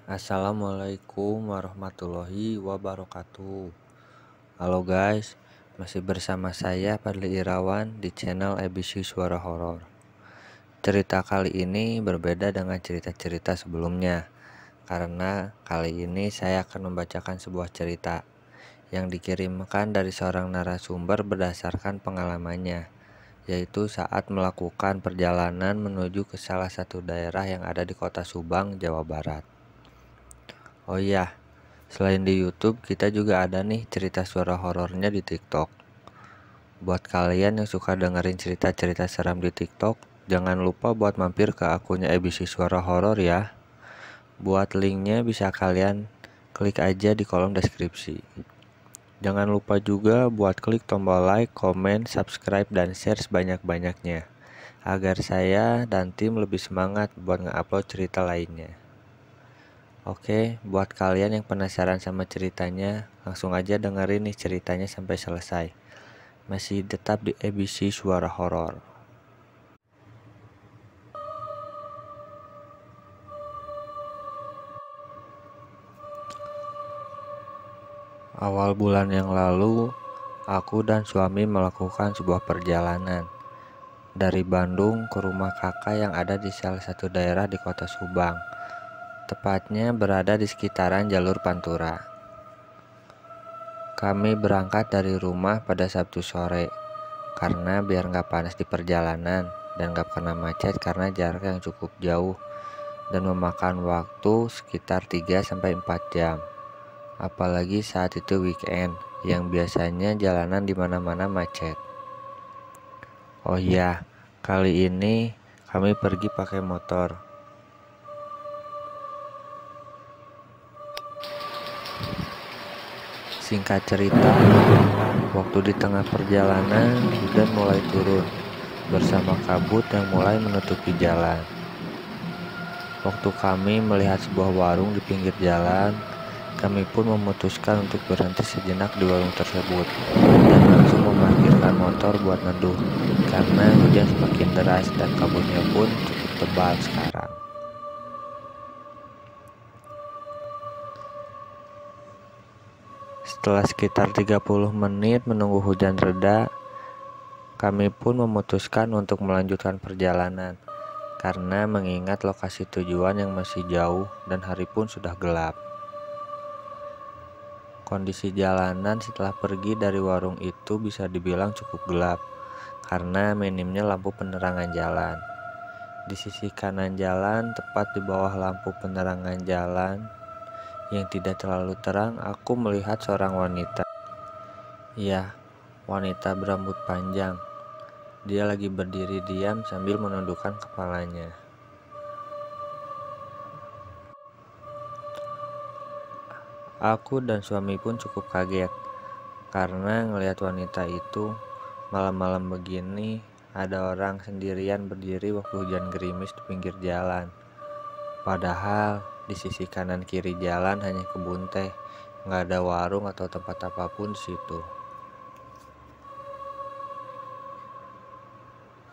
Assalamualaikum warahmatullahi wabarakatuh. Halo guys, masih bersama saya Fadli Irawan di channel ABC Suara Horor. Cerita kali ini berbeda dengan cerita-cerita sebelumnya, karena kali ini saya akan membacakan sebuah cerita yang dikirimkan dari seorang narasumber berdasarkan pengalamannya, yaitu saat melakukan perjalanan menuju ke salah satu daerah yang ada di kota Subang, Jawa Barat. Oh iya, selain di YouTube, kita juga ada nih cerita suara horornya di TikTok. Buat kalian yang suka dengerin cerita-cerita seram di TikTok, jangan lupa buat mampir ke akunnya ABC Suara Horor ya. Buat linknya bisa kalian klik aja di kolom deskripsi. Jangan lupa juga buat klik tombol like, komen, subscribe, dan share sebanyak-banyaknya, agar saya dan tim lebih semangat buat nge-upload cerita lainnya. Oke, buat kalian yang penasaran sama ceritanya, langsung aja dengerin nih ceritanya sampai selesai. Masih tetap di ABC Suara Horor. Awal bulan yang lalu, aku dan suami melakukan sebuah perjalanan dari Bandung ke rumah kakak yang ada di salah satu daerah di kota Subang. Tepatnya berada di sekitaran jalur Pantura. Kami berangkat dari rumah pada Sabtu sore, karena biar nggak panas di perjalanan dan nggak kena macet karena jarak yang cukup jauh dan memakan waktu sekitar 3-4 jam. Apalagi saat itu weekend yang biasanya jalanan di mana-mana macet. Oh iya, kali ini kami pergi pakai motor. Singkat cerita, waktu di tengah perjalanan hujan mulai turun bersama kabut yang mulai menutupi jalan. Waktu kami melihat sebuah warung di pinggir jalan, kami pun memutuskan untuk berhenti sejenak di warung tersebut dan langsung memarkirkan motor buat neduh karena hujan semakin deras dan kabutnya pun cukup tebal sekarang. Setelah sekitar 30 menit menunggu hujan reda, kami pun memutuskan untuk melanjutkan perjalanan karena mengingat lokasi tujuan yang masih jauh dan hari pun sudah gelap. Kondisi jalanan setelah pergi dari warung itu bisa dibilang cukup gelap karena minimnya lampu penerangan jalan. Di sisi kanan jalan, tepat di bawah lampu penerangan jalan yang tidak terlalu terang, aku melihat seorang wanita. Ya, wanita berambut panjang. Dia lagi berdiri diam sambil menundukkan kepalanya. Aku dan suami pun cukup kaget karena ngelihat wanita itu malam-malam begini ada orang sendirian berdiri waktu hujan gerimis di pinggir jalan. Padahal di sisi kanan kiri jalan hanya kebun teh, nggak ada warung atau tempat apapun di situ.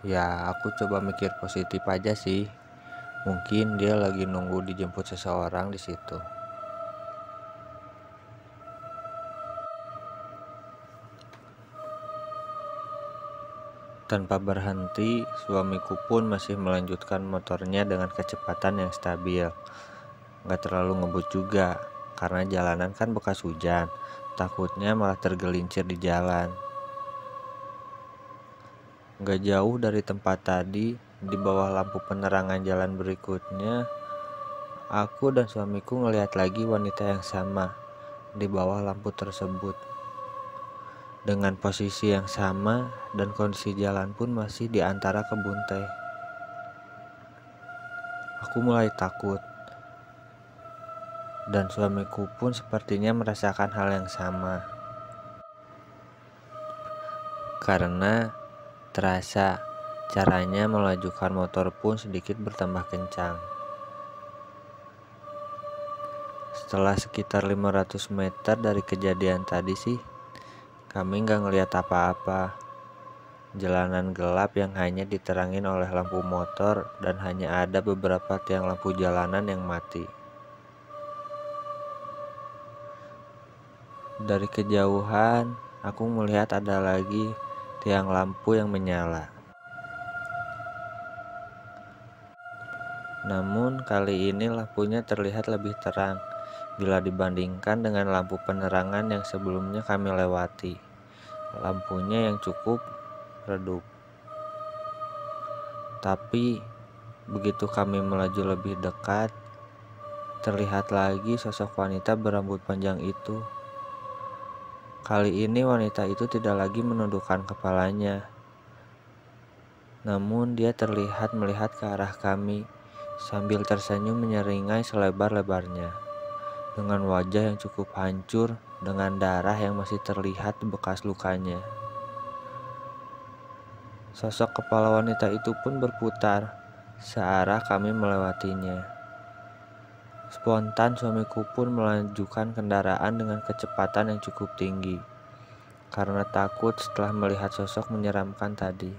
Ya, aku coba mikir positif aja sih. Mungkin dia lagi nunggu dijemput seseorang di situ. Tanpa berhenti, suamiku pun masih melanjutkan motornya dengan kecepatan yang stabil. Gak terlalu ngebut juga, karena jalanan kan bekas hujan. Takutnya malah tergelincir di jalan. Gak jauh dari tempat tadi, di bawah lampu penerangan jalan berikutnya, aku dan suamiku ngelihat lagi wanita yang sama di bawah lampu tersebut. Dengan posisi yang sama dan kondisi jalan pun masih di antara kebun teh. Aku mulai takut. Dan suamiku pun sepertinya merasakan hal yang sama. Karena terasa caranya melajukan motor pun sedikit bertambah kencang. Setelah sekitar 500 meter dari kejadian tadi sih, kami nggak ngelihat apa-apa. Jalanan gelap yang hanya diterangin oleh lampu motor dan hanya ada beberapa tiang lampu jalanan yang mati. Dari kejauhan, aku melihat ada lagi tiang lampu yang menyala. Namun kali ini lampunya terlihat lebih terang bila dibandingkan dengan lampu penerangan yang sebelumnya kami lewati. Lampunya yang cukup redup. Tapi begitu kami melaju lebih dekat, terlihat lagi sosok wanita berambut panjang itu. Kali ini wanita itu tidak lagi menundukkan kepalanya, namun dia terlihat melihat ke arah kami sambil tersenyum menyeringai selebar-lebarnya. Dengan wajah yang cukup hancur, dengan darah yang masih terlihat bekas lukanya. Sosok kepala wanita itu pun berputar searah kami melewatinya. Spontan suamiku pun melajukan kendaraan dengan kecepatan yang cukup tinggi, karena takut setelah melihat sosok menyeramkan tadi.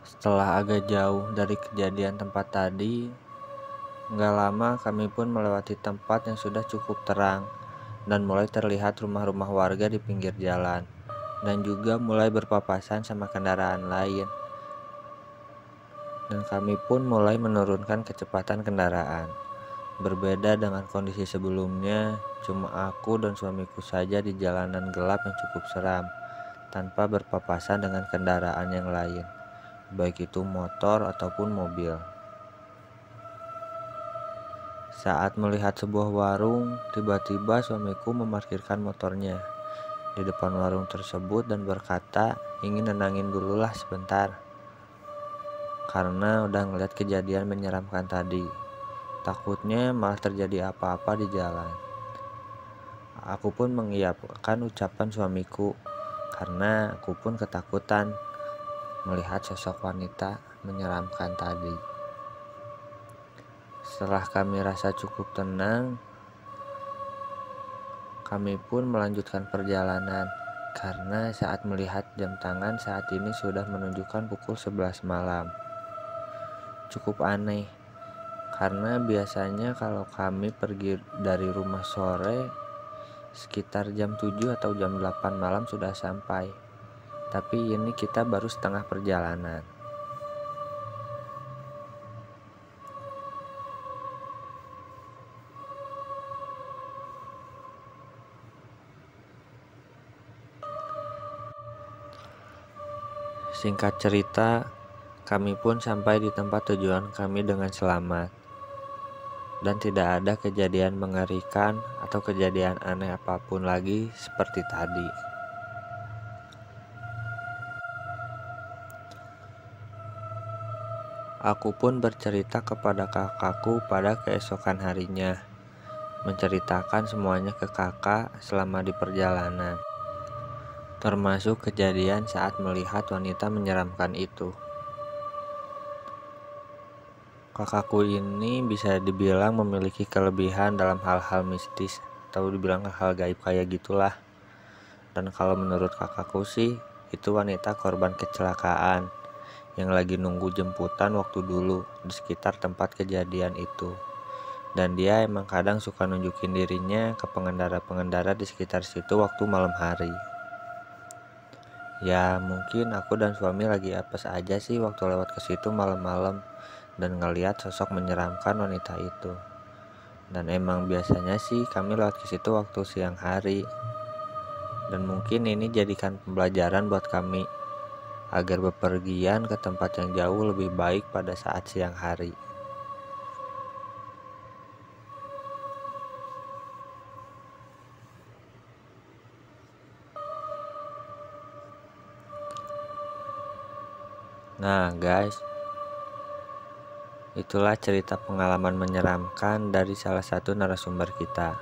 Setelah agak jauh dari kejadian tempat tadi, nggak lama kami pun melewati tempat yang sudah cukup terang dan mulai terlihat rumah-rumah warga di pinggir jalan dan juga mulai berpapasan sama kendaraan lain. Dan kami pun mulai menurunkan kecepatan kendaraan. Berbeda dengan kondisi sebelumnya, cuma aku dan suamiku saja di jalanan gelap yang cukup seram, tanpa berpapasan dengan kendaraan yang lain, baik itu motor ataupun mobil. Saat melihat sebuah warung, tiba-tiba suamiku memarkirkan motornya di depan warung tersebut dan berkata ingin nenangin dululah sebentar, karena udah ngeliat kejadian menyeramkan tadi. Takutnya malah terjadi apa-apa di jalan. Aku pun mengiyakan ucapan suamiku, karena aku pun ketakutan melihat sosok wanita menyeramkan tadi. Setelah kami rasa cukup tenang, kami pun melanjutkan perjalanan, karena saat melihat jam tangan saat ini sudah menunjukkan pukul 11 malam. Cukup aneh, karena biasanya kalau kami pergi dari rumah sore sekitar jam 7 atau jam 8 malam sudah sampai. Tapi ini kita baru setengah perjalanan. Singkat cerita, kami pun sampai di tempat tujuan kami dengan selamat. Dan tidak ada kejadian mengerikan atau kejadian aneh apapun lagi seperti tadi. Aku pun bercerita kepada kakakku pada keesokan harinya, menceritakan semuanya ke kakak selama di perjalanan, termasuk kejadian saat melihat wanita menyeramkan itu. Kakakku ini bisa dibilang memiliki kelebihan dalam hal-hal mistis atau dibilang hal gaib kayak gitulah. Dan kalau menurut kakakku sih, itu wanita korban kecelakaan yang lagi nunggu jemputan waktu dulu di sekitar tempat kejadian itu. Dan dia emang kadang suka nunjukin dirinya ke pengendara-pengendara di sekitar situ waktu malam hari. Ya mungkin aku dan suami lagi apes aja sih waktu lewat ke situ malam-malam dan ngeliat sosok menyeramkan wanita itu. Dan emang biasanya sih kami lewat ke situ waktu siang hari. Dan mungkin ini jadikan pembelajaran buat kami agar bepergian ke tempat yang jauh lebih baik pada saat siang hari. Nah guys, itulah cerita pengalaman menyeramkan dari salah satu narasumber kita.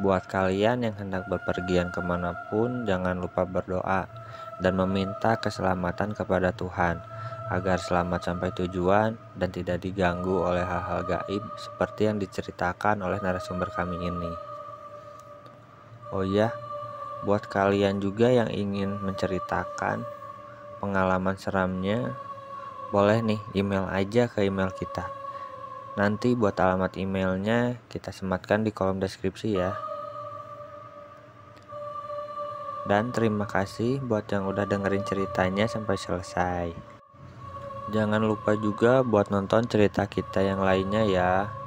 Buat kalian yang hendak berpergian kemanapun, jangan lupa berdoa dan meminta keselamatan kepada Tuhan agar selamat sampai tujuan dan tidak diganggu oleh hal-hal gaib seperti yang diceritakan oleh narasumber kami ini. Oh ya, buat kalian juga yang ingin menceritakan pengalaman seramnya, boleh nih email aja ke email kita. Nanti buat alamat emailnya kita sematkan di kolom deskripsi ya. Dan terima kasih buat yang udah dengerin ceritanya sampai selesai. Jangan lupa juga buat nonton cerita kita yang lainnya ya.